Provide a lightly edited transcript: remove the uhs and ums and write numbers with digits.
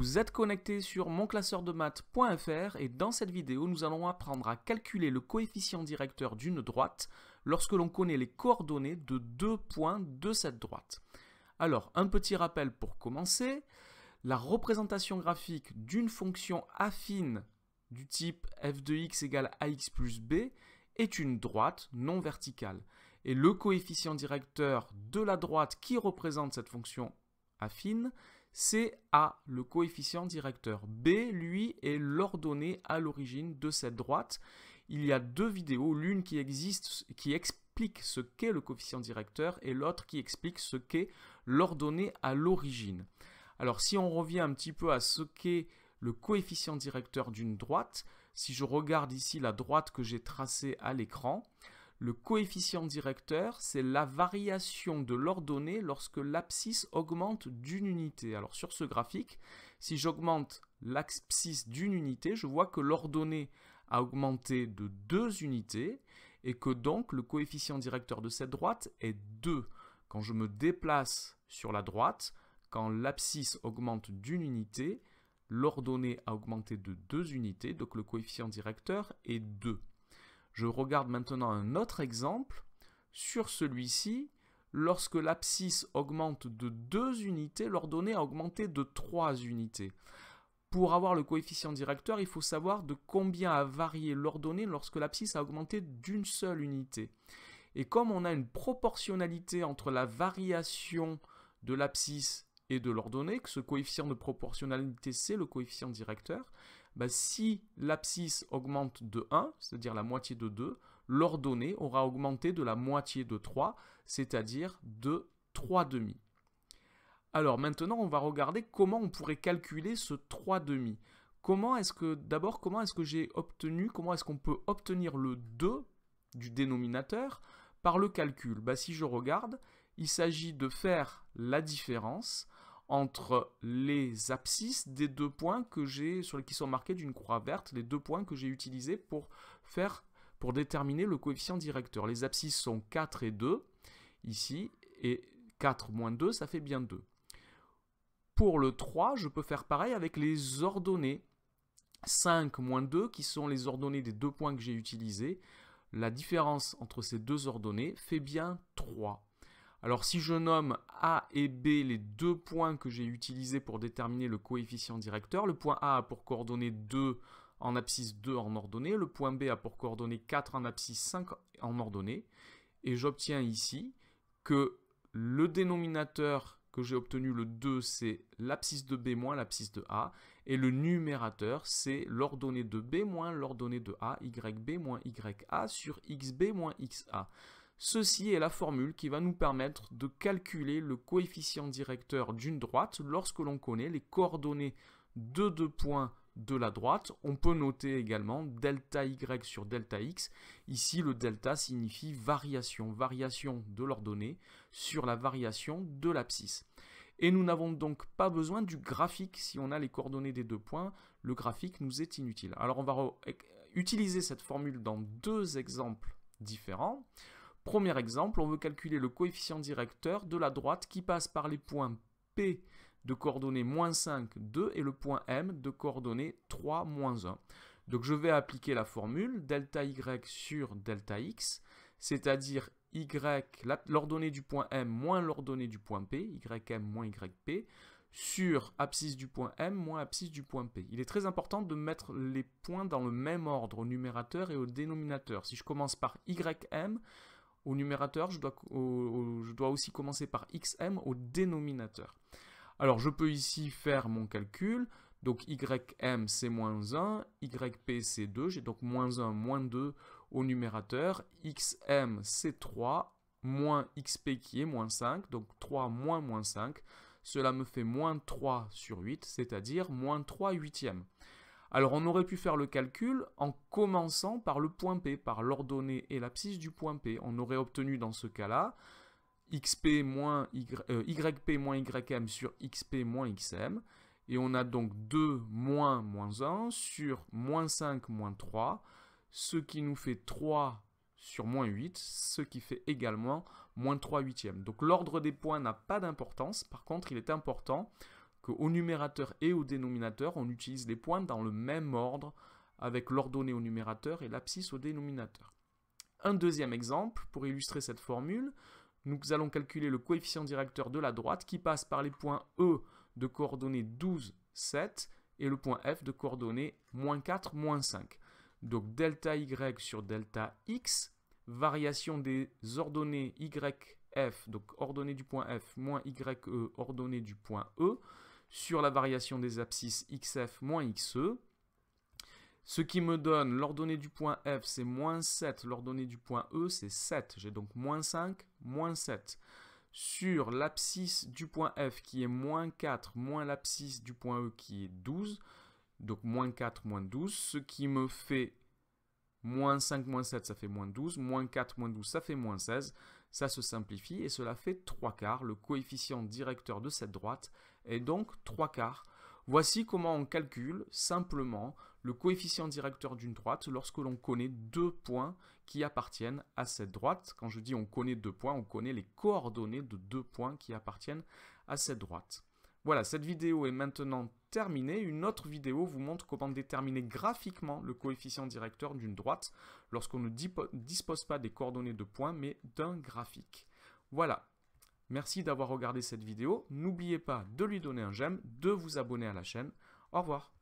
Vous êtes connecté sur monclasseurdemaths.fr et dans cette vidéo, nous allons apprendre à calculer le coefficient directeur d'une droite lorsque l'on connaît les coordonnées de deux points de cette droite. Alors, un petit rappel pour commencer. La représentation graphique d'une fonction affine du type f de x égale ax plus b est une droite non verticale. Et le coefficient directeur de la droite qui représente cette fonction affine, c'est A, le coefficient directeur. B, lui, est l'ordonnée à l'origine de cette droite. Il y a deux vidéos, l'une qui explique ce qu'est le coefficient directeur et l'autre qui explique ce qu'est l'ordonnée à l'origine. Alors si on revient un petit peu à ce qu'est le coefficient directeur d'une droite, si je regarde ici la droite que j'ai tracée à l'écran, le coefficient directeur, c'est la variation de l'ordonnée lorsque l'abscisse augmente d'une unité. Alors sur ce graphique, si j'augmente l'abscisse d'une unité, je vois que l'ordonnée a augmenté de 2 unités et que donc le coefficient directeur de cette droite est 2. Quand je me déplace sur la droite, quand l'abscisse augmente d'une unité, l'ordonnée a augmenté de 2 unités, donc le coefficient directeur est 2. Je regarde maintenant un autre exemple. Sur celui-ci, lorsque l'abscisse augmente de 2 unités, l'ordonnée a augmenté de 3 unités. Pour avoir le coefficient directeur, il faut savoir de combien a varié l'ordonnée lorsque l'abscisse a augmenté d'une seule unité. Et comme on a une proportionnalité entre la variation de l'abscisse et de l'ordonnée, que ce coefficient de proportionnalité, c'est le coefficient directeur, si l'abscisse augmente de 1, c'est-à-dire la moitié de 2, l'ordonnée aura augmenté de la moitié de 3, c'est-à-dire de 3 demi. Alors maintenant, on va regarder comment on pourrait calculer ce 3 demi. Comment est-ce qu'on peut obtenir le 2 du dénominateur par le calcul? Si je regarde, il s'agit de faire la différence entre les abscisses des deux points qui sont marqués d'une croix verte, les deux points que j'ai utilisés pour déterminer le coefficient directeur. Les abscisses sont 4 et 2, ici, et 4 moins 2, ça fait bien 2. Pour le 3, je peux faire pareil avec les ordonnées. 5 moins 2, qui sont les ordonnées des deux points que j'ai utilisés. La différence entre ces deux ordonnées fait bien 3. Alors si je nomme A et B les deux points que j'ai utilisés pour déterminer le coefficient directeur, le point A a pour coordonnée 2 en abscisse 2 en ordonnée, le point B a pour coordonnée 4 en abscisse 5 en ordonnée, et j'obtiens ici que le dénominateur que j'ai obtenu, le 2, c'est l'abscisse de B moins l'abscisse de A, et le numérateur, c'est l'ordonnée de B moins l'ordonnée de A, YB moins YA sur XB moins XA. Ceci est la formule qui va nous permettre de calculer le coefficient directeur d'une droite lorsque l'on connaît les coordonnées de deux points de la droite. On peut noter également delta y sur delta x. Ici, le delta signifie variation de l'ordonnée sur la variation de l'abscisse. Et nous n'avons donc pas besoin du graphique si on a les coordonnées des deux points. Le graphique nous est inutile. Alors on va utiliser cette formule dans deux exemples différents. Premier exemple, on veut calculer le coefficient directeur de la droite qui passe par les points P de coordonnées moins 5, 2 et le point M de coordonnées 3, moins 1. Donc je vais appliquer la formule delta y sur delta x, c'est-à-dire l'ordonnée du point M moins l'ordonnée du point P, ym moins yp, sur abscisse du point M moins abscisse du point P. Il est très important de mettre les points dans le même ordre au numérateur et au dénominateur. Si je commence par ym, au numérateur, je dois aussi commencer par xm au dénominateur. Alors, je peux ici faire mon calcul. Donc, ym, c'est moins 1, yp, c'est 2. J'ai donc moins 1, moins 2 au numérateur. Xm, c'est 3, moins xp qui est moins 5. Donc, 3 moins moins 5. Cela me fait moins 3 sur 8, c'est-à-dire moins 3 huitièmes. Alors, on aurait pu faire le calcul en commençant par le point P, par l'ordonnée et l'abscisse du point P. On aurait obtenu dans ce cas-là yp moins ym sur xp moins xm. Et on a donc 2 moins moins 1 sur moins 5 moins 3, ce qui nous fait 3 sur moins 8, ce qui fait également moins 3 huitièmes. Donc l'ordre des points n'a pas d'importance. Par contre, il est important qu'au numérateur et au dénominateur, on utilise les points dans le même ordre, avec l'ordonnée au numérateur et l'abscisse au dénominateur. Un deuxième exemple, pour illustrer cette formule, nous allons calculer le coefficient directeur de la droite qui passe par les points E de coordonnées 12, 7 et le point F de coordonnées -4, -5. Donc delta Y sur delta X, variation des ordonnées YF, donc ordonnée du point F, moins YE, ordonnée du point E, sur la variation des abscisses XF moins XE, ce qui me donne l'ordonnée du point F, c'est -7, l'ordonnée du point E, c'est 7. J'ai donc -5, -7. Sur l'abscisse du point F qui est -4, moins l'abscisse du point E qui est 12, donc -4, -12, ce qui me fait -5, -7, ça fait -12, -4, -12, ça fait -16. Ça se simplifie et cela fait 3/4. Le coefficient directeur de cette droite est donc 3/4. Voici comment on calcule simplement le coefficient directeur d'une droite lorsque l'on connaît deux points qui appartiennent à cette droite. Quand je dis on connaît deux points, on connaît les coordonnées de deux points qui appartiennent à cette droite. Voilà, cette vidéo est maintenant terminée. Une autre vidéo vous montre comment déterminer graphiquement le coefficient directeur d'une droite lorsqu'on ne dispose pas des coordonnées de points mais d'un graphique. Voilà. Merci d'avoir regardé cette vidéo. N'oubliez pas de lui donner un j'aime, de vous abonner à la chaîne. Au revoir.